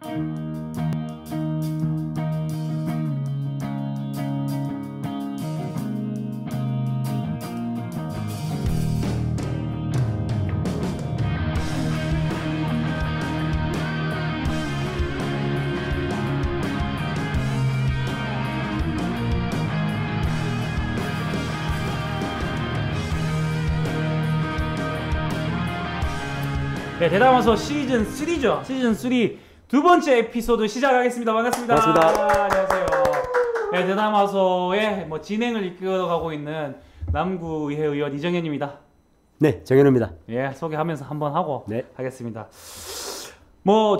네, 대담아서 시즌 3죠. 시즌 3 두 번째 에피소드 시작하겠습니다. 반갑습니다. 반갑습니다. 안녕하세요. 네, 대담아서의 진행을 이끌어가고 있는 남구의회 의원 이정현입니다. 네, 정현우입니다. 예, 소개하면서 한번 하고 네. 하겠습니다.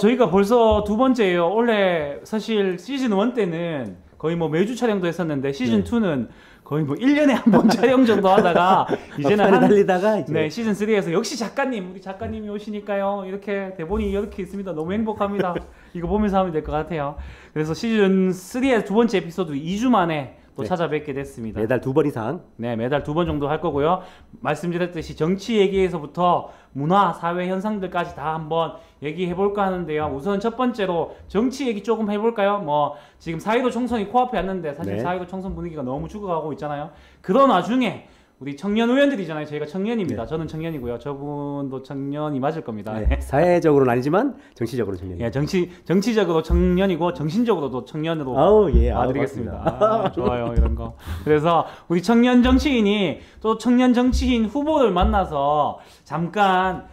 저희가 벌써 두 번째예요. 원래 사실 시즌 1 때는 거의 매주 촬영도 했었는데 시즌 2는 거의 1년에 한 번 촬영 정도 하다가 이제는 달리다가 이제 네, 시즌 3에서 역시 우리 작가님이 오시니까요. 이렇게 대본이 이렇게 있습니다. 너무 행복합니다. 이거 보면서 하면 될 것 같아요. 그래서 시즌 3의 두 번째 에피소드 2주 만에 또 찾아뵙게 됐습니다. 매달 2번 이상. 네, 매달 2번 정도 할 거고요. 말씀드렸듯이 정치 얘기에서부터 문화, 사회 현상들까지 다 한번 얘기해 볼까 하는데요. 우선 첫 번째로 정치 얘기 조금 해볼까요? 지금 4.15 총선이 코앞에 왔는데 사실 4.15 총선 분위기가 너무 죽어가고 있잖아요. 그런 와중에 우리 청년 의원들이잖아요. 저희가 청년입니다. 저는 청년이고요. 저분도 청년이 맞을 겁니다. 네, 사회적으로는 아니지만 정치적으로 청년이에요. 예, 정치적으로 청년이고 정신적으로도 청년으로 봐드리겠습니다. 좋아요, 이런 거. 그래서 우리 청년 정치인이 또 청년 정치인 후보를 만나서 잠깐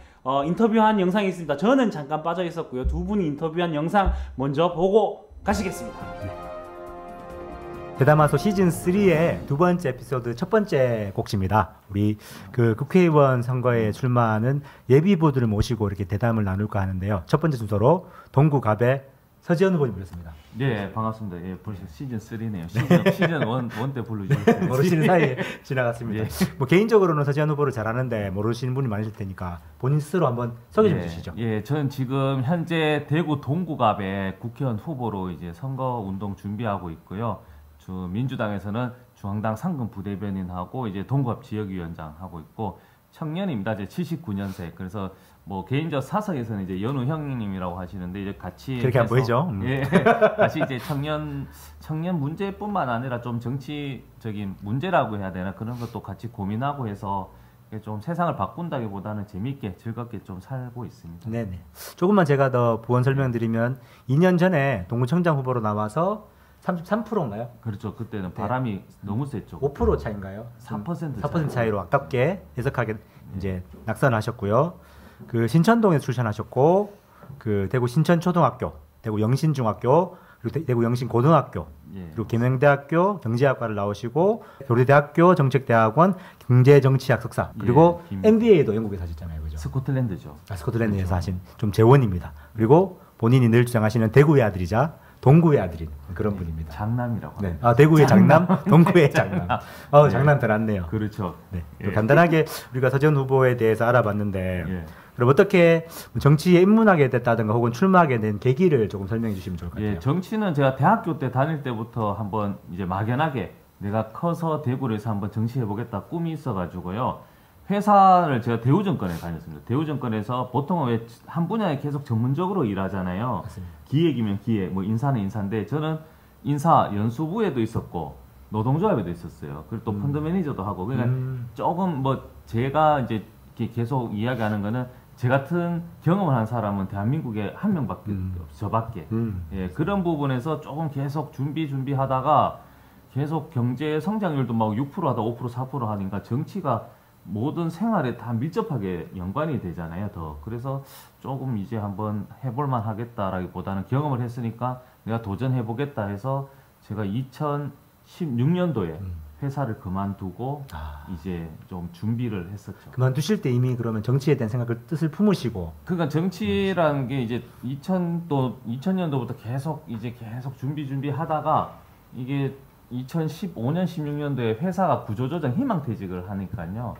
인터뷰한 영상이 있습니다. 저는 잠깐 빠져 있었고요. 두 분이 인터뷰한 영상 먼저 보고 가시겠습니다. 대담아서 시즌 3의 두 번째 에피소드 첫 번째 곡지입니다. 우리 국회의원 선거에 출마하는 예비후보들을 모시고 이렇게 대담을 나눌까 하는데요. 첫 번째 순서로 동구갑의 서지현 후보님 모셨습니다. 네, 반갑습니다. 예, 벌써 시즌 3네요. 시즌 1 때 부르셨어요. 모르시는 사이에 지나갔습니다. 예. 개인적으로는 서지현 후보를 잘 아는데 모르시는 분이 많으실 테니까 본인 스스로 한번 소개 좀 해주시죠. 예, 저는 지금 현재 대구 동구갑의 국회의원 후보로 이제 선거 운동 준비하고 있고요. 민주당에서는 중앙당 상근 부대변인하고 이제 동구갑 지역위원장 하고 있고 청년입니다. 이제 79년생. 그래서 개인적 사석에서는 이제 연우 형님이라고 하시는데 이제 같이 그렇게 안 보이죠? 예, 같이 이제 청년 문제뿐만 아니라 좀 정치적인 문제라고 해야 되나 그런 것도 같이 고민하고 해서 좀 세상을 바꾼다기보다는 재밌게 즐겁게 좀 살고 있습니다. 네네. 조금만 제가 더 부원 설명드리면 2년 전에 동구청장 후보로 나와서 33%인가요? 그렇죠. 그때는 바람이 너무 셌죠. 5% 차인가요? 4% 차이로 아깝게 해석하게 이제 낙선하셨고요. 신천동에서 출신하셨고 대구 신천초등학교, 대구 영신중학교, 그리고 대구 영신고등학교, 그리고 계명대학교 경제학과를 나오시고 교대대학교 정책대학원 경제정치학 석사, 그리고 MBA도 영국에서 하셨잖아요, 그죠? 스코틀랜드죠. 스코틀랜드에서 그렇죠. 하신 좀 재원입니다. 그리고 본인이 늘 주장하시는 대구의 아들이자 동구의 아들인 그런 분입니다. 장남이라고. 네. 대구의 장남, 동구의 장남. 장남 들었네요. 그렇죠. 네. 간단하게 우리가 서지현 후보에 대해서 알아봤는데, 그럼 어떻게 정치에 입문하게 됐다든가 혹은 출마하게 된 계기를 조금 설명해 주시면 좋을 것 같아요. 정치는 제가 대학교 때 다닐 때부터 한번 이제 막연하게 내가 커서 대구에서 한번 정치해 보겠다 꿈이 있어가지고요. 회사를 제가 대우증권에 다녔습니다. 대우증권에서 보통은 왜 한 분야에 계속 전문적으로 일하잖아요. 맞습니다. 기획이면 기획, 인사는 인사인데 저는 인사 연수부에도 있었고 노동조합에도 있었어요. 그리고 또 펀드 매니저도 하고 그러니까 조금 제가 이제 계속 이야기하는 거는 제 같은 경험을 한 사람은 대한민국에 한 명밖에 저밖에. 예, 그런 부분에서 조금 계속 준비하다가 계속 경제 성장률도 6% 하다 5% 4% 하니까 정치가 모든 생활에 다 밀접하게 연관이 되잖아요. 그래서 조금 이제 한번 해볼만 하겠다라기보다는 경험을 했으니까 내가 도전해보겠다 해서 제가 2016년도에 회사를 그만두고 이제 좀 준비를 했었죠. 그만두실 때 이미 그러면 정치에 대한 생각을 뜻을 품으시고. 그러니까 정치라는 게 이제 2000년도부터 계속 준비하다가 이게 2015년 16년도에 회사가 구조조정 희망퇴직을 하니까요.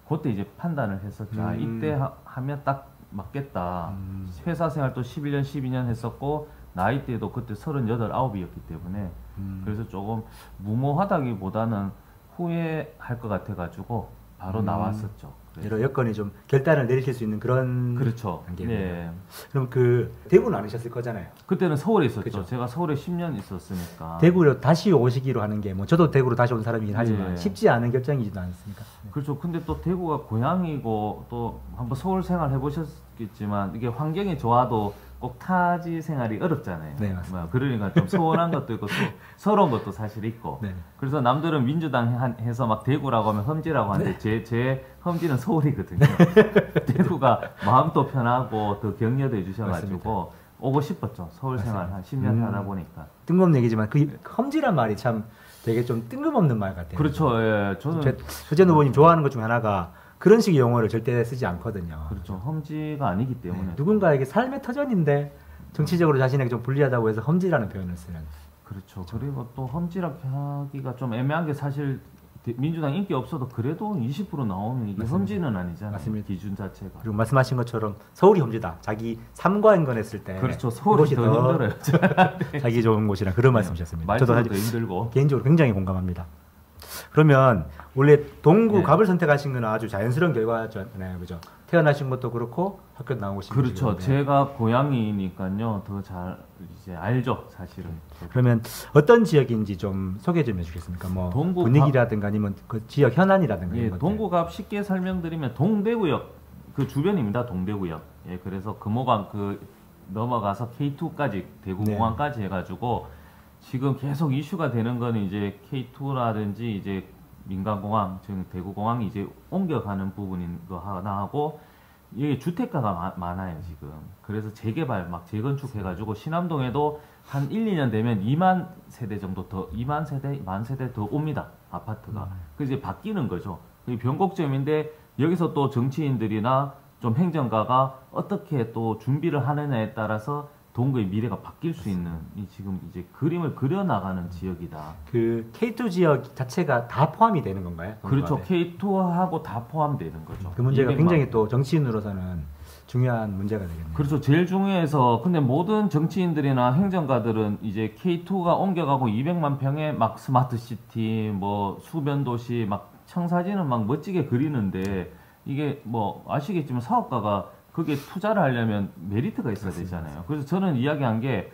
그때 이제 판단을 했었죠. 이때 하면 딱 맞겠다. 회사 생활 또 11년, 12년 했었고 나이대도 그때 38, 9이었기 때문에 그래서 조금 무모하다기보다는 후회할 것 같아가지고 바로 나왔었죠. 여러 여건이 좀 결단을 내리실 수 있는 그런 그렇죠. 단계네요. 네. 그럼 그 대구는 아니셨을 거잖아요. 그때는 서울에 있었죠. 그죠. 제가 서울에 10년 있었으니까. 대구로 다시 오시기로 하는 게 뭐 저도 대구로 다시 온 사람이긴 하지만 네. 쉽지 않은 결정이지도 않습니까? 그렇죠. 근데 또 대구가 고향이고 또 한번 서울 생활 해보셨겠지만 이게 환경이 좋아도 꼭 타지 생활이 어렵잖아요. 네, 맞습니다. 그러니까 좀 서운한 것도 있고 서러운 것도 사실 있고. 네. 그래서 남들은 민주당 해서 막 대구라고 하면 험지라고 하는데 제 험지는 서울이거든요. 대구가 마음도 편하고 더 격려도 해주셔가지고 오고 싶었죠. 서울 생활 한 10년 하다 보니까. 뜬금없는 얘기지만 그 험지란 말이 참 되게 좀 뜬금없는 말 같아요. 그렇죠. 예, 저는 서재현 후보님 좋아하는 것 중에 하나가 그런 식의 용어를 절대 쓰지 않거든요. 그렇죠. 험지가 아니기 때문에. 네, 누군가에게 삶의 터전인데 정치적으로 자신에게 좀 불리하다고 해서 험지라는 표현을 쓰는. 그렇죠. 그리고 또 험지라 하기가 좀 애매한 게 사실 민주당 인기 없어도 그래도 20% 나오면 이게 맞습니다. 험지는 아니잖아요. 맞습니다. 기준 자체가. 그리고 말씀하신 것처럼 서울이 험지다. 자기 삶과 인건했을 때 그렇죠. 서울이 더 힘들어요. 자기 좋은 곳이라 그런 말씀이셨습니다. 저도 말투도 사실 더 힘들고. 개인적으로 굉장히 공감합니다. 그러면 원래 동구 네. 갑을 선택하신 건 아주 자연스러운 결과잖아요, 그죠? 태어나신 것도 그렇고 학교 나오신 것도 그렇죠. 그런데. 제가 고향이니까요. 더 잘 이제 알죠, 사실은. 그러면 어떤 지역인지 좀 소개 좀 해주시겠습니까? 뭐 동구 분위기라든가 아니면 그 지역 현안이라든가 예, 이런 것들. 동구갑 쉽게 설명드리면 동대구역 그 주변입니다. 동대구역. 예, 그래서 금호강 그 넘어가서 K2까지 대구공항까지 해가지고 지금 계속 이슈가 되는 거는 이제 K2라든지 이제 민간공항, 지금 대구공항이 이제 옮겨가는 부분인 거 하나 하고 이게 주택가가 많아요 지금. 그래서 재개발 막 재건축해가지고 신암동에도 한 1, 2년 되면 2만 세대 정도 더 2만 세대, 만 세대 더 옵니다 아파트가. 그 이제 바뀌는 거죠. 이 변곡점인데 여기서 또 정치인들이나 좀 행정가가 어떻게 또 준비를 하느냐에 따라서 동구의 미래가 바뀔 수 있는 이 지금 이제 그림을 그려나가는 지역이다. 그 K2 지역 자체가 다 포함이 되는 건가요? 그렇죠. 동구갑에? K2하고 다 포함되는 거죠. 그 문제가 200만. 굉장히 또 정치인으로서는 중요한 문제가 되겠네요. 그렇죠. 제일 중요해서 근데 모든 정치인들이나 행정가들은 이제 K2가 옮겨가고 200만 평에 막 스마트시티, 뭐 수변도시, 막 청사진은 막 멋지게 그리는데 이게 뭐 아시겠지만 사업가가 그게 투자를 하려면 메리트가 있어야 되잖아요. 그래서 저는 이야기한 게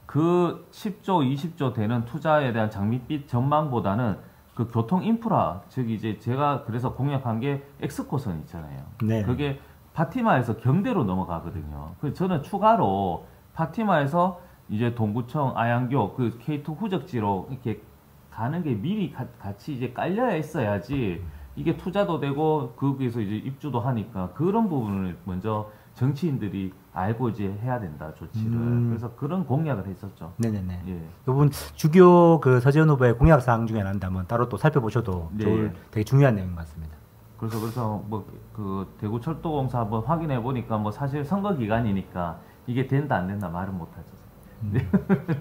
그 10조, 20조 되는 투자에 대한 장밋빛 전망보다는 그 교통 인프라, 즉 이제 제가 그래서 공약한 게 엑스코선 있잖아요. 네. 그게 파티마에서 경대로 넘어가거든요. 그래서 저는 추가로 파티마에서 이제 동구청, 아양교 그 K2 후적지로 이렇게 가는 게 미리 같이 이제 깔려야 있어야지 이게 투자도 되고 거기에서 이제 입주도 하니까 그런 부분을 먼저 정치인들이 알고 이제 해야 된다 조치를. 그래서 그런 공약을 했었죠. 네네네. 예. 이 부분 주교 그 서재현 후보의 공약 사항 중에 하나인데 한번 따로 또 살펴보셔도 네. 좋을 되게 중요한 내용 같습니다. 그래서 뭐 그 대구철도공사 한번 확인해 보니까 뭐 사실 선거 기간이니까 이게 된다 안 된다 말은 못하죠.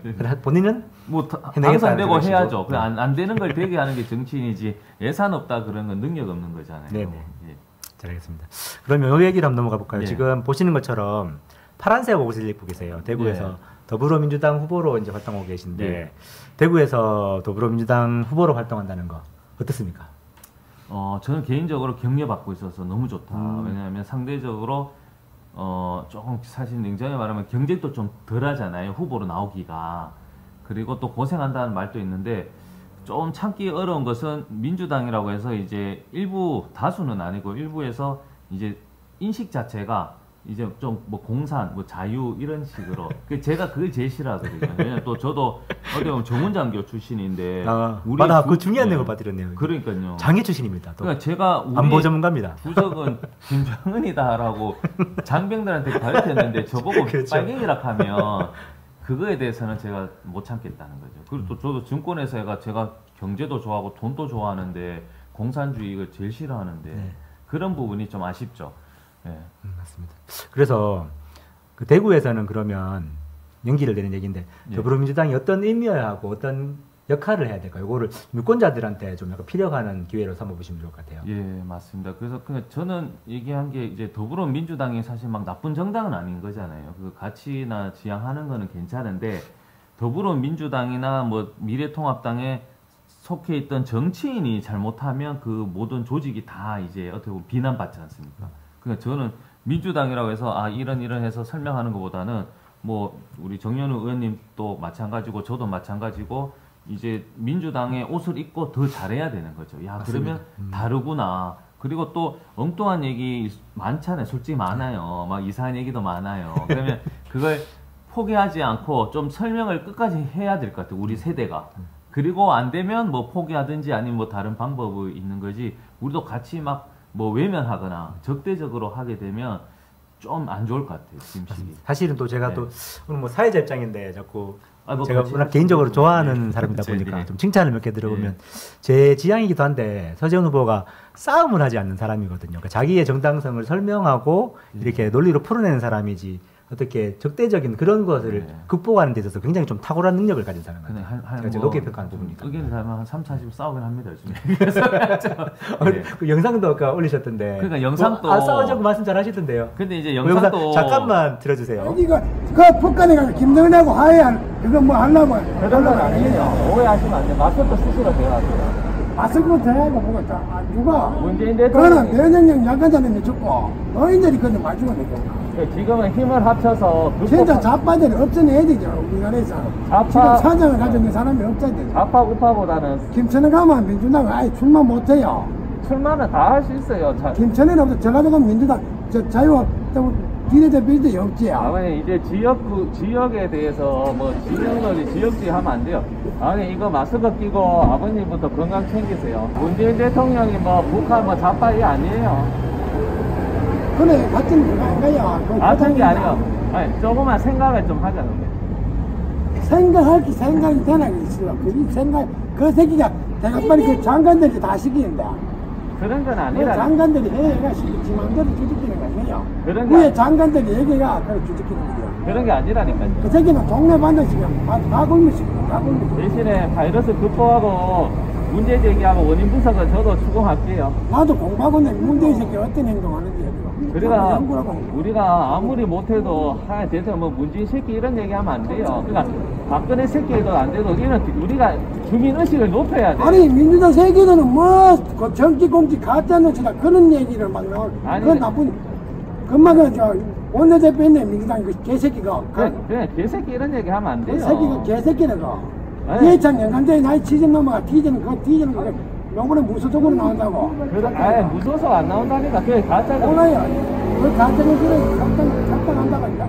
그래, 본인은 뭐 해내겠다는 당선되고 그런 해야죠. 식으로. 그냥 안 되는 걸 되게 하는 게 정치인이지 예산 없다 그런 건 능력 없는 거잖아요. 네네. 예. 잘 알겠습니다. 그러면 이 얘기를 한번 넘어가 볼까요? 네. 지금 보시는 것처럼 파란색 옷을 입고 계세요. 대구에서 네. 더불어민주당 후보로 이제 활동하고 계신데 네. 대구에서 더불어민주당 후보로 활동한다는 거 어떻습니까? 저는 개인적으로 격려받고 있어서 너무 좋다. 음. 왜냐하면 상대적으로 조금 사실 냉정히 말하면 경쟁도 좀 덜하잖아요. 후보로 나오기가. 그리고 또 고생한다는 말도 있는데 좀 참기 어려운 것은 민주당이라고 해서 이제 일부 다수는 아니고 일부에서 이제 인식 자체가 이제 좀 뭐 공산, 뭐 자유 이런 식으로 제가 그걸 제일 싫어하거든요. 왜냐면 또 저도 어디 보면 정운장교 출신인데 맞아, 그 중요한 내용을 봐드렸네요. 그러니까요. 장애 출신입니다. 또 그러니까 제가 우리 안보 전문가입니다. 부적은 김정은이다라고 장병들한테 가르쳤는데 저보고 그렇죠. 빨갱이라 하면 그거에 대해서는 제가 못 참겠다는 거죠. 그리고 또 저도 증권회사가 제가 경제도 좋아하고 돈도 좋아하는데 공산주의 이걸 제일 싫어하는데 네. 그런 부분이 좀 아쉽죠. 네. 맞습니다. 그래서 그 대구에서는 그러면 연기를 내는 얘기인데 예. 더불어민주당이 어떤 의미여야 하고 어떤 역할을 해야 될까요? 이거를 유권자들한테 좀 약간 필요한 기회로 삼아보시면 좋을 것 같아요. 예, 맞습니다. 그래서 그냥 저는 얘기한 게 이제 더불어민주당이 사실 막 나쁜 정당은 아닌 거잖아요. 그 가치나 지향하는 거는 괜찮은데 더불어민주당이나 뭐 미래통합당의 속해 있던 정치인이 잘못하면 그 모든 조직이 다 이제 어떻게 보면 비난받지 않습니까? 그러니까 저는 민주당이라고 해서 이런 해서 설명하는 것보다는 뭐 우리 정연우 의원님도 마찬가지고 저도 마찬가지고 이제 민주당의 옷을 입고 더 잘해야 되는 거죠. 야, 그러면 다르구나. 그리고 또 엉뚱한 얘기 많잖아요. 솔직히 많아요. 막 이상한 얘기도 많아요. 그러면 그걸 포기하지 않고 좀 설명을 끝까지 해야 될 것 같아요. 우리 세대가. 그리고 안 되면 뭐 포기하든지 아니면 뭐 다른 방법이 있는 거지. 우리도 같이 막 뭐 외면하거나 적대적으로 하게 되면 좀 안 좋을 것 같아요. 지금 시기. 사실은 또 제가 네. 또 오늘 뭐 사회자 입장인데 자꾸 뭐 제가 그렇지. 워낙 개인적으로 좋아하는 네. 사람이다 네. 보니까 네. 좀 칭찬을 몇 개 들어보면 제 지향이기도 한데 서지현 후보가 싸움을 하지 않는 사람이거든요. 그러니까 자기의 정당성을 설명하고 이렇게 논리로 풀어내는 사람이지 어떻게 적대적인 그런 것을 네. 극복하는 데 있어서 굉장히 좀 탁월한 능력을 가진 사람 근데 같아요. 한 제가 뭐 높게 평가하는 부분이니까. 의견이 다르면 한 3, 40 싸우긴 합니다. 요즘에. 그래서 네. 그 영상도 아까 올리셨던데. 그러니까 영상도- 싸우자고 말씀 잘 하시던데요. 근데 이제 그 영상 영상도 잠깐만 들어주세요. 이거 그 북한에 가서 김정은하고 화해한 그거 뭐 하려고 안 해요. 오해하시면 안 돼요. 마스크 스스로 대화하세요. 마스크 대하고 뭐가 누가 문재인 그거는 대통령이 면역력 약한 사람이 죽고 너희들이 그거 마주가 되잖아. 지금은 힘을 합쳐서 진짜 좌파들이 없어내야 되죠 우리나라에서. 좌파- 지금 사장을 가지고 있는 사람이 없어야 되죠. 좌파 우파보다는 김천에 가면 민주당 아예 출마 못해요. 출마는 다 할 수 있어요. 김천에는 없어. 전라도 가면 민주당 저 비례대표도 없지. 아버님 이제 지역에 대해서 뭐 지역놀이 지역주의 하면 안 돼요. 아버님 이거 마스크 끼고 아버님부터 건강 챙기세요. 문재인 대통령이 뭐 북한 뭐 좌파 이 아니에요. 그래 같은 거 아닌가요? 같은 게 아니에요. 아니 조금만 생각을 좀 하자는 거예요. 생각이 되나 있어요. 그 새끼가 내가 빨리 그 장관들이 다 시키는다. 그런 건 그 아니라. 장관들이 해가 지 맘대로 주짓기는 거 아니에요. 그런 게 위에 아니- 장관들이 얘기가 그걸 주짓기는 거예요. 그런 게 아니라니까요. 그 새끼는 동네 반대시키면 다 굶으시고 다 굶으시고. 대신에 바이러스 극복하고 문제 제기하고 원인 분석은 저도 추궁할게요. 나도 공부하고 있는데 문재인 새끼 어떤 행동하는지 그러니까 연구하고. 우리가 아무리 못해도 대통령 뭐 문재인 새끼 이런 얘기하면 안 돼요. 그러니까 박근혜 새끼도 안 돼도 우리가 주민 의식을 높여야 돼. 아니 민주당 새끼들은 그 정치 공직 가짜 뉴스다 그런 얘기를 막 나오. 아니, 그건 나쁜. 금방 저 원내대표 있네 민주당 그 개새끼가. 그냥 개새끼 이런 얘기하면 안 그 돼요. 새끼가 개새끼라고. 아니. 예창 연간제에 나이 치즈 넘어가 뒤지는 거 요번에 무소속으로 나온다고. 아예 무서워서 안 나온다니까. 그게 가짜가. 몰라요. 그 가짜는 그래 작당한다고 하니까.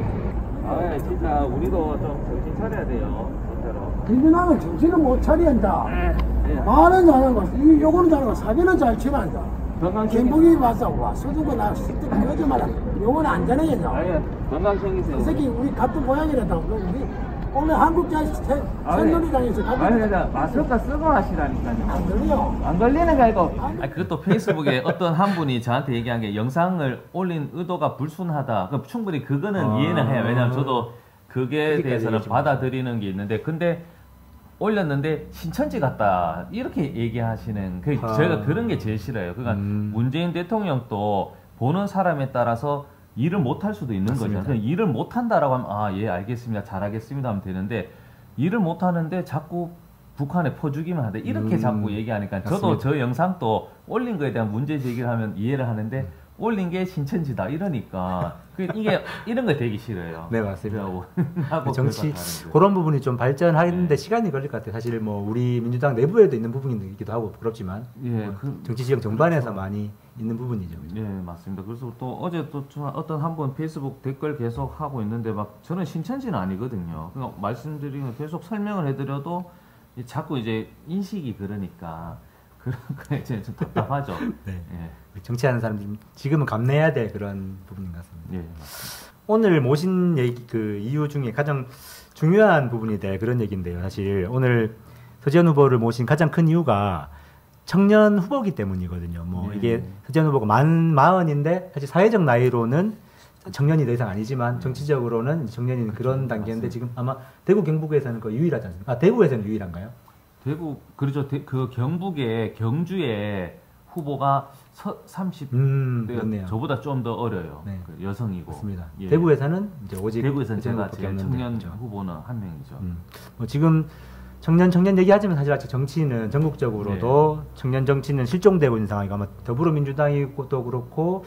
아 진짜 우리도 좀 정신 차려야 돼요. 진짜로. 민주당은 정신을 못 차리한다. 네. 말은 잘하고 요거는 잘하고 사기는 잘 치란다. 건강 김북이 와서 와 서두고 나 식대로 거짓말하고 요거는 안 되네요. 아예 건강 챙기세요. 이 새끼 우리 같은 고향이라다. 우리 오늘 한국자 새누리당에서 아니 같은 그냥 마스크 쓰고 하시라니까요. 안 들려. 안 걸리는 거 아니고. 그것도 페이스북에 어떤 한 분이 저한테 얘기한 게 영상을 올린 의도가 불순하다. 그럼 충분히 그거는 이해는 해요. 왜냐면 저도 그게 대해서는 받아들이는 게 있는데, 근데 올렸는데 신천지 같다 이렇게 얘기하시는 저희가 그런 게 제일 싫어요. 그러니까 문재인 대통령도 보는 사람에 따라서 일을 못할 수도 있는 맞습니다. 거죠. 일을 못한다라고 하면 예 알겠습니다 잘하겠습니다 하면 되는데, 일을 못하는데 자꾸 북한에 퍼주기만 하는데 이렇게 자꾸 얘기하니까 저도 맞습니다. 저 영상도 올린 거에 대한 문제 제기를 하면 이해를 하는데 올린 게 신천지다 이러니까 이게 이런 거 되게 싫어요. 네, 맞습니다. 하고 정치 다른 그런 부분이 좀 발전하는데 네. 시간이 걸릴 것 같아요. 사실 뭐 우리 민주당 내부에도 있는 부분이기도 하고 부끄럽지만 예, 정치 지형 전반에서 많이 있는 부분이죠. 예, 맞습니다. 그래서 또 어제 또 어떤 한 분 페이스북 댓글 계속 하고 있는데 막 저는 신천지는 아니거든요. 그러니까 말씀드리면 계속 설명을 해드려도 자꾸 이제 인식이 그러니까 그런 거에 이제 좀 답답하죠. 네. 예, 우리 정치하는 사람들 지금은 감내해야 될 그런 부분인 것 같습니다. 예, 맞습니다. 오늘 모신 얘기 그 이유 중에 가장 중요한 부분이 될 그런 얘기인데요. 사실 오늘 서지현 후보를 모신 가장 큰 이유가 청년 후보기 때문이거든요. 뭐 네. 이게 서지현 후보가 마흔인데 사실 사회적 나이로는 청년이 더 이상 아니지만 정치적으로는 청년인 그런 단계인데 맞습니다. 지금 아마 대구 경북에서는 거의 유일하지 않습니까? 대구에서는 유일한가요? 대구 그렇죠. 그 경북에 경주에 후보가 30대 그렇네요. 저보다 좀 더 어려요. 네. 그 여성이고. 맞습니다. 예. 대구에서는 이제 오직 대구에서는 서지현 제가 후보밖에 제일 없는데, 청년 그렇죠. 후보는 한 명이죠. 뭐 지금 청년 얘기하지만 사실 아직 정치는 전국적으로도 청년 정치는 실종되고 있는 상황이고 아마 더불어민주당이도 그렇고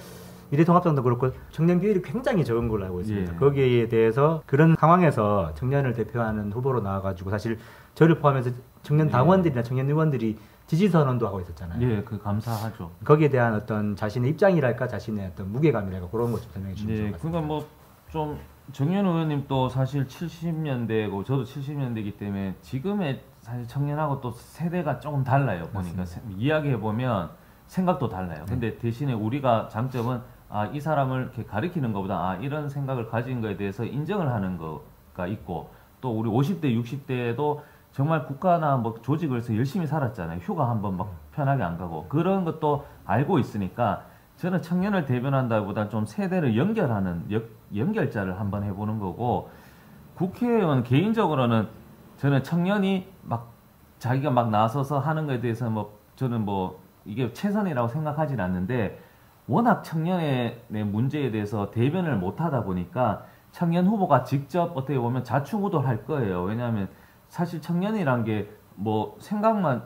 미래통합당도 그렇고 청년 비율이 굉장히 적은 걸로 알고 있습니다. 거기에 대해서 그런 상황에서 청년을 대표하는 후보로 나와가지고 사실 저를 포함해서 청년 당원들이나 청년 의원들이 지지 선언도 하고 있었잖아요. 예, 그 감사하죠. 거기에 대한 어떤 자신의 입장이랄까 자신의 어떤 무게감이랄까 그런 것 좀 설명해 주시면 좋을 것 같습니다. 그러니까 뭐 좀 정현 의원님도 사실 70년대고 저도 70년대이기 때문에 지금의 사실 청년하고 또 세대가 조금 달라요. 보니까 이야기해 보면 생각도 달라요. 근데 대신에 우리가 장점은 이 사람을 이렇게 가리키는 것보다 이런 생각을 가진 거에 대해서 인정을 하는 거가 있고 또 우리 50대, 60대에도 정말 국가나 뭐 조직을 해서 열심히 살았잖아요. 휴가 한번 막 편하게 안 가고 그런 것도 알고 있으니까 저는 청년을 대변한다기보다 좀 세대를 연결하는 연결자를 한번 해보는 거고 국회의원 개인적으로는 저는 청년이 막 자기가 막 나서서 하는 거에 대해서 뭐 저는 뭐 이게 최선이라고 생각하진 않는데 워낙 청년의 문제에 대해서 대변을 못 하다 보니까 청년 후보가 직접 어떻게 보면 자충우돌할 거예요. 왜냐하면 사실 청년이란 게 뭐 생각만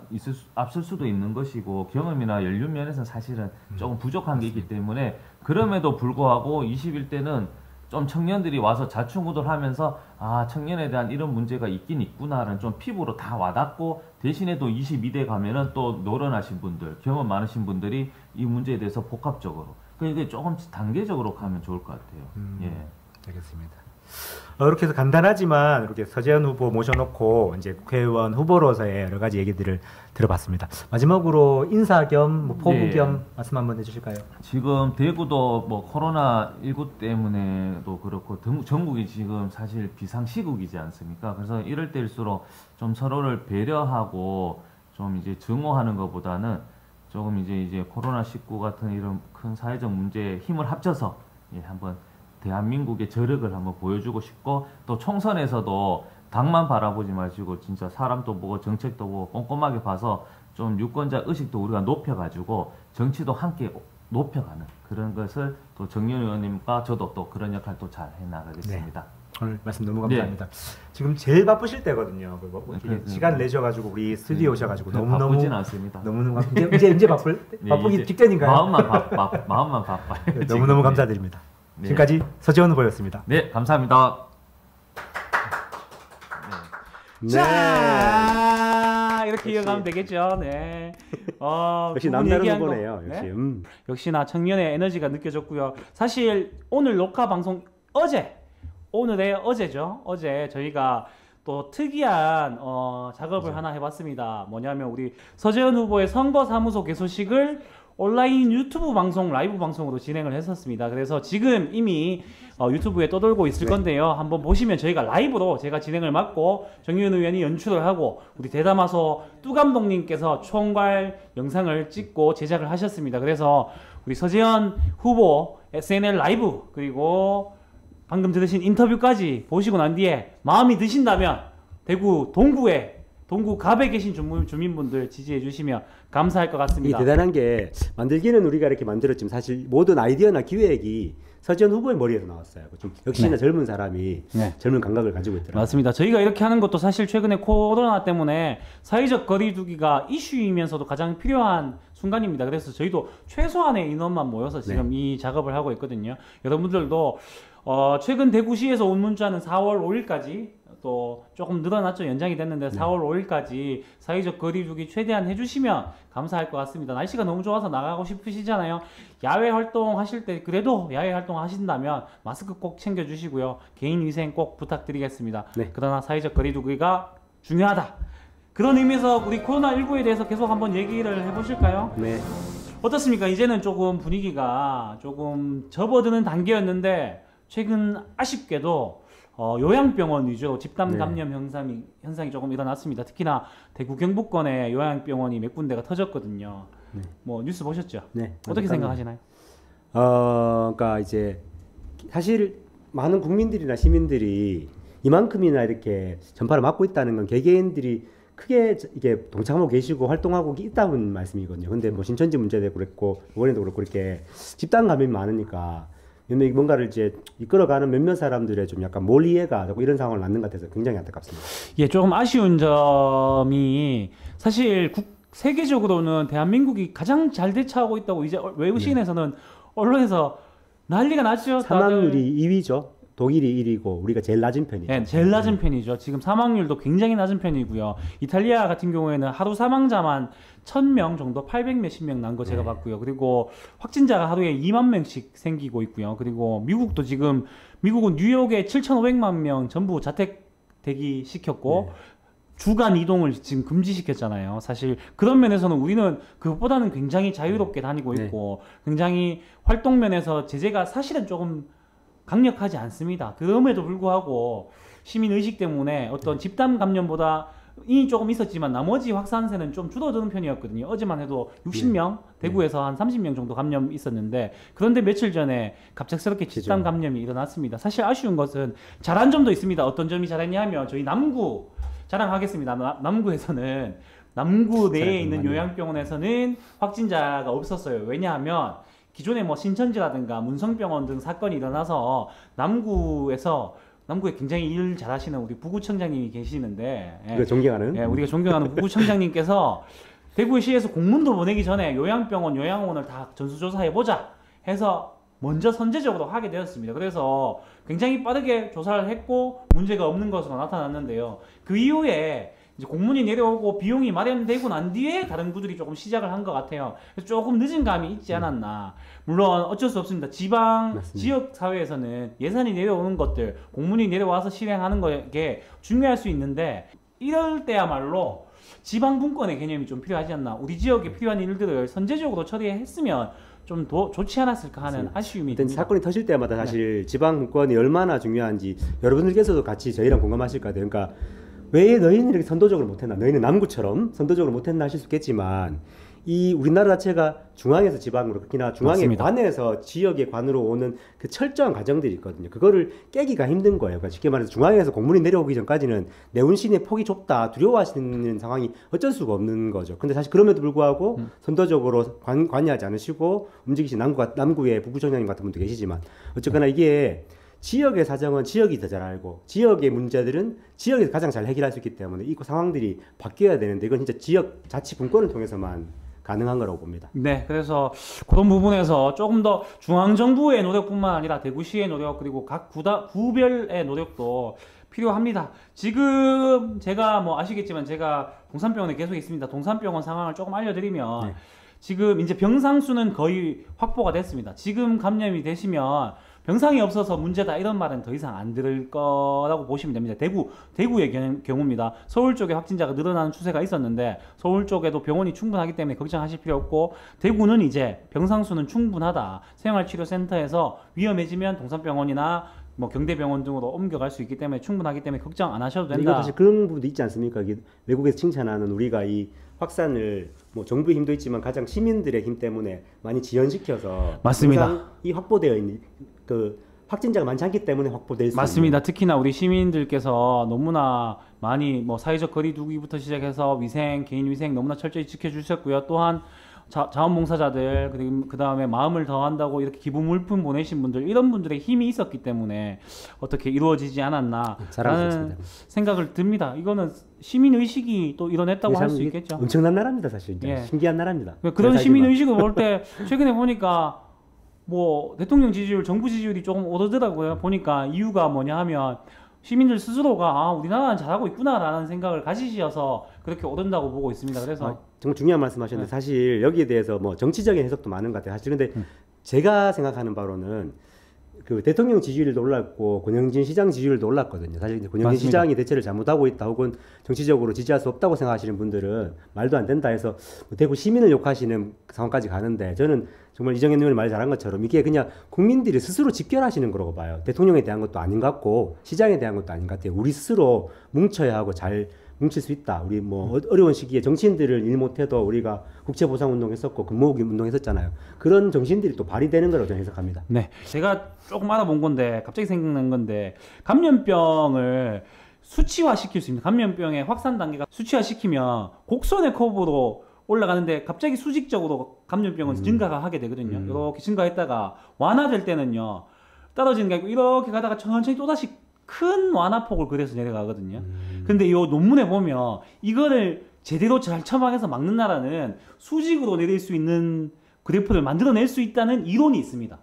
앞설 수도 있는 것이고 경험이나 연륜 면에서는 사실은 조금 부족한 게 있기 때문에 그럼에도 불구하고 21대는 좀 청년들이 와서 자충우돌하면서 청년에 대한 이런 문제가 있긴 있구나라는 좀 피부로 다 와닿고 대신에 또 22대 가면은 또 노련하신 분들 경험 많으신 분들이 이 문제에 대해서 복합적으로 그러니까 이게 조금 단계적으로 가면 좋을 것 같아요. 예. 알겠습니다. 이렇게 해서 간단하지만 이렇게 서재현 후보 모셔놓고 이제 국회의원 후보로서의 여러 가지 얘기들을 들어봤습니다. 마지막으로 인사 겸 포부 겸 말씀 한번 해주실까요? 지금 대구도 뭐 코로나19 때문에도 그렇고 전국이 지금 사실 비상시국이지 않습니까? 그래서 이럴 때일수록 좀 서로를 배려하고 좀 이제 증오하는 것보다는 조금 이제 코로나19 같은 이런 큰 사회적 문제에 힘을 합쳐서 한번 대한민국의 저력을 한번 보여주고 싶고 또 총선에서도 당만 바라보지 마시고 진짜 사람도 보고 정책도 보고 꼼꼼하게 봐서 좀 유권자 의식도 우리가 높여가지고 정치도 함께 높여가는 그런 것을 또 정연 의원님과 저도 또 그런 역할도 잘 해나가겠습니다. 오늘 말씀 너무 감사합니다. 지금 제일 바쁘실 때거든요. 시간 내셔가지고 우리 스튜디오 오셔가지고 너무너무 바쁘진 않습니다. 너무너무 이제 바쁘기 직전인가요? 마음만 바빠요. 너무너무 감사드립니다. 지금까지 서재원 후보였습니다. 네, 감사합니다. 자, 이렇게 이어가면 되겠죠. 네. 역시 남다른 후보네요. 역시. 역시나 청년의 에너지가 느껴졌고요. 사실 오늘 녹화 방송 어제죠. 어제 저희가 또 특이한 작업을 하나 해봤습니다. 뭐냐면 우리 서재현 후보의 선거사무소 개소식을 온라인 유튜브 방송, 라이브 방송으로 진행을 했었습니다. 그래서 지금 이미 유튜브에 떠돌고 있을 건데요. 한번 보시면 저희가 라이브로 제가 진행을 맡고 정의원 의원이 연출을 하고 우리 대담하소 뚜 감독님께서 총괄 영상을 찍고 제작을 하셨습니다. 그래서 우리 서재현 후보 SNL 라이브 그리고 방금 들으신 인터뷰까지 보시고 난 뒤에 마음이 드신다면 대구 동구 갑에 계신 주민분들 지지해 주시면 감사할 것 같습니다. 이 대단한 게 만들기는 우리가 이렇게 만들었지만 사실 모든 아이디어나 기획이 서재현 후보의 머리에서 나왔어요. 좀 역시나 젊은 사람이 젊은 감각을 가지고 있더라고요. 맞습니다. 저희가 이렇게 하는 것도 사실 최근에 코로나 때문에 사회적 거리두기가 이슈이면서도 가장 필요한 순간입니다. 그래서 저희도 최소한의 인원만 모여서 지금 이 작업을 하고 있거든요. 여러분들도 최근 대구시에서 온 문자는 4월 5일까지 또 조금 늘어났죠. 연장이 됐는데 4월 5일까지 사회적 거리두기 최대한 해주시면 감사할 것 같습니다. 날씨가 너무 좋아서 나가고 싶으시잖아요. 야외 활동 하실 때 그래도 야외 활동 하신다면 마스크 꼭 챙겨주시고요. 개인위생 꼭 부탁드리겠습니다. 그러나 사회적 거리두기가 중요하다. 그런 의미에서 우리 코로나19에 대해서 계속 한번 얘기를 해보실까요? 네. 어떻습니까? 이제는 조금 분위기가 조금 접어드는 단계였는데 최근 아쉽게도 요양병원 위주로 집단 감염 현상이 조금 일어났습니다. 특히나 대구 경북권에 요양병원이 몇 군데가 터졌거든요. 뭐 뉴스 보셨죠? 어떻게 생각하시나요? 그러니까 이제 사실 많은 국민들이나 시민들이 이만큼이나 이렇게 전파를 맡고 있다는 건 개개인들이 크게 이게 동참하고 계시고 활동하고 있다는 말씀이거든요. 근데 뭐 신천지 문제도 그랬고 이번에도 그렇고 이렇게 집단 감염이 많으니까 몇몇 뭔가를 이제 이끌어가는 몇몇 사람들의 좀 약간 몰이해가 자꾸 이런 상황을 낳는 것 같아서 굉장히 안타깝습니다. 예, 조금 아쉬운 점이 사실 세계적으로는 대한민국이 가장 잘 대처하고 있다고 이제 외부 시인에서는 언론에서 난리가 났죠. 사망률이 2위죠. 독일이 1위고 우리가 제일 낮은 편이죠. 네, 제일 낮은 편이죠. 지금 사망률도 굉장히 낮은 편이고요. 이탈리아 같은 경우에는 하루 사망자만 1000명 정도, 800 몇십 명 난 거 제가 봤고요. 그리고 확진자가 하루에 2만 명씩 생기고 있고요. 그리고 미국도 지금 미국은 뉴욕에 7,500만 명 전부 자택 대기 시켰고 주간 이동을 지금 금지시켰잖아요. 사실 그런 면에서는 우리는 그것보다는 굉장히 자유롭게 다니고 있고 굉장히 활동 면에서 제재가 사실은 조금 강력하지 않습니다. 그럼에도 불구하고 시민 의식 때문에 어떤 집단 감염보다 이 조금 있었지만 나머지 확산세는 좀 줄어드는 편이었거든요. 어제만 해도 60명, 대구에서 한 30명 정도 감염 있었는데 그런데 며칠 전에 갑작스럽게 집단 감염이 일어났습니다. 사실 아쉬운 것은 잘한 점도 있습니다. 어떤 점이 잘했냐 하면 저희 남구 자랑하겠습니다. 남구에서는 남구 내에 있는 요양병원에서는 확진자가 없었어요. 왜냐하면 기존에 뭐 신천지라든가 문성병원 등 사건이 일어나서 남구에 굉장히 일 잘하시는 우리 부구청장님이 계시는데 우리가 존경하는 우리가 존경하는 부구청장님께서 대구시에서 공문도 보내기 전에 요양병원, 요양원을 다 전수조사해보자 해서 먼저 선제적으로 하게 되었습니다. 그래서 굉장히 빠르게 조사를 했고 문제가 없는 것으로 나타났는데요. 그 이후에 이제 공문이 내려오고 비용이 마련되고 난 뒤에 다른 구들이 조금 시작을 한 것 같아요. 그래서 조금 늦은 감이 있지 않았나. 물론 어쩔 수 없습니다. 지역 사회에서는 예산이 내려오는 것들, 공문이 내려와서 실행하는 게 중요할 수 있는데 이럴 때야말로 지방 분권의 개념이 좀 필요하지 않나. 우리 지역에 필요한 일들을 선제적으로 처리했으면 좀 더 좋지 않았을까 하는 아쉬움이 듭니다. 사건이 터질 때마다 사실 지방 분권이 얼마나 중요한지 여러분들께서도 같이 저희랑 공감하실 것 같아요. 그러니까 왜 너희는 이렇게 선도적으로 못했나? 너희는 남구처럼 선도적으로 못했나 하실 수 있겠지만 이 우리나라 자체가 중앙에서 지방으로 특히나 중앙에 맞습니다. 관에서 지역의 관으로 오는 그 철저한 과정들이 있거든요. 그거를 깨기가 힘든 거예요. 그러니까 쉽게 말해서 중앙에서 공문이 내려오기 전까지는 내 운신의 폭이 좁다 두려워하시는 상황이 어쩔 수가 없는 거죠. 근데 사실 그럼에도 불구하고 선도적으로 관여하지 않으시고 움직이신 남구의 부구청장님 같은 분도 계시지만 어쨌거나 이게 지역의 사정은 지역이 더 잘 알고 지역의 문제들은 지역에서 가장 잘 해결할 수 있기 때문에 이 상황들이 바뀌어야 되는데 이건 진짜 지역 자치 분권을 통해서만 가능한 거라고 봅니다. 네, 그래서 그런 부분에서 조금 더 중앙정부의 노력뿐만 아니라 대구시의 노력 그리고 각 구별의 노력도 필요합니다. 지금 제가 뭐 아시겠지만 제가 동산병원에 계속 있습니다. 동산병원 상황을 조금 알려드리면 지금 이제 병상수는 거의 확보가 됐습니다. 지금 감염이 되시면 병상이 없어서 문제다 이런 말은 더 이상 안 들을 거라고 보시면 됩니다. 대구의 경우입니다. 서울 쪽에 확진자가 늘어나는 추세가 있었는데 서울 쪽에도 병원이 충분하기 때문에 걱정하실 필요 없고 대구는 이제 병상수는 충분하다. 생활치료센터에서 위험해지면 동산병원이나 뭐 경대병원 등으로 옮겨갈 수 있기 때문에 충분하기 때문에 걱정 안 하셔도 된다. 이거 사실 그런 부분도 있지 않습니까? 외국에서 칭찬하는 우리가 이 확산을 뭐 정부의 힘도 있지만 가장 시민들의 힘 때문에 많이 지연시켜서 맞습니다. 이 확보되어 있는 그 확진자가 많지 않기 때문에 확보될 수 맞습니다. 특히나 우리 시민들께서 너무나 많이 뭐 사회적 거리 두기부터 시작해서 위생, 개인 위생 너무나 철저히 지켜주셨고요. 또한 자원봉사자들 그리고 그 다음에 마음을 더한다고 이렇게 기부 물품 보내신 분들 이런 분들의 힘이 있었기 때문에 어떻게 이루어지지 않았나라는 생각을 듭니다. 이거는 시민 의식이 또 일어났다고 할 수 있겠죠. 엄청난 나라입니다, 사실. 신기한 나라입니다. 그런 시민 의식을 볼 때 최근에 보니까 뭐 대통령 지지율, 정부 지지율이 조금 오르더라고요. 보니까 이유가 뭐냐 하면 시민들 스스로가 우리나라는 잘하고 있구나라는 생각을 가지셔서 그렇게 오른다고 보고 있습니다. 그래서 정말 중요한 말씀하셨는데 사실 여기에 대해서 뭐 정치적인 해석도 많은 것 같아요. 사실 근데 제가 생각하는 바로는 그 대통령 지지율도 올랐고 권영진 시장 지지율도 올랐거든요. 사실 권영진 맞습니다. 시장이 대체를 잘못하고 있다 혹은 정치적으로 지지할 수 없다고 생각하시는 분들은 말도 안 된다 해서 대구 시민을 욕하시는 상황까지 가는데 저는 정말 이정현 의원이 말 잘한 것처럼 이게 그냥 국민들이 스스로 집결하시는 거라고 봐요. 대통령에 대한 것도 아닌 것 같고 시장에 대한 것도 아닌 것 같아요. 우리 스스로 뭉쳐야 하고 잘 뭉칠 수 있다. 우리 뭐 어려운 시기에 정치인들을 일 못해도 우리가 국채보상운동 했었고 근무운동 했었잖아요. 그런 정신들이 또 발휘되는 거라고 저는 해석합니다. 네, 제가 조금 알아본 건데 갑자기 생각난 건데 감염병을 수치화시킬 수 있는 감염병의 확산 단계가 수치화시키면 곡선의 커브로 올라가는데 갑자기 수직적으로 감염병은 증가가 하게 되거든요. 이렇게 증가했다가 완화될 때는요. 떨어지는 게 아니고 이렇게 가다가 천천히 또다시 큰 완화폭을 그려서 내려가거든요. 근데 이 논문에 보면 이거를 제대로 잘 처방해서 막는 나라는 수직으로 내릴 수 있는 그래프를 만들어낼 수 있다는 이론이 있습니다.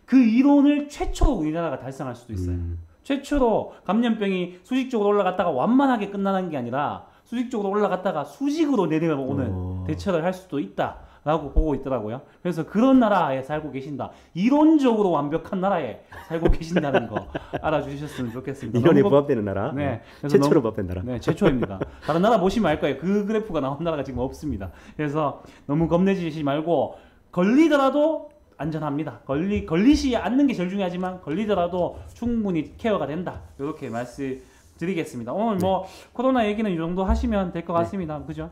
그 이론을 최초로 우리나라가 달성할 수도 있어요. 최초로 감염병이 수직적으로 올라갔다가 완만하게 끝나는 게 아니라 수직적으로 올라갔다가 수직으로 내려오는 대처를 할 수도 있다라고 보고 있더라고요. 그래서 그런 나라에 살고 계신다. 이론적으로 완벽한 나라에 살고 계신다는 거 알아주셨으면 좋겠습니다. 이론에 부합되는 나라. 네. 최초로 부합된 나라. 네, 최초입니다. 다른 나라 보시면 알 거예요. 그 그래프가 나온 나라가 지금 없습니다. 그래서 너무 겁내지시 말고 걸리더라도 안전합니다. 걸리지 않는 게 제일 중요하지만 걸리더라도 충분히 케어가 된다. 이렇게 말씀드리겠습니다. 오늘 뭐 코로나 얘기는 이 정도 하시면 될 것 같습니다. 그죠?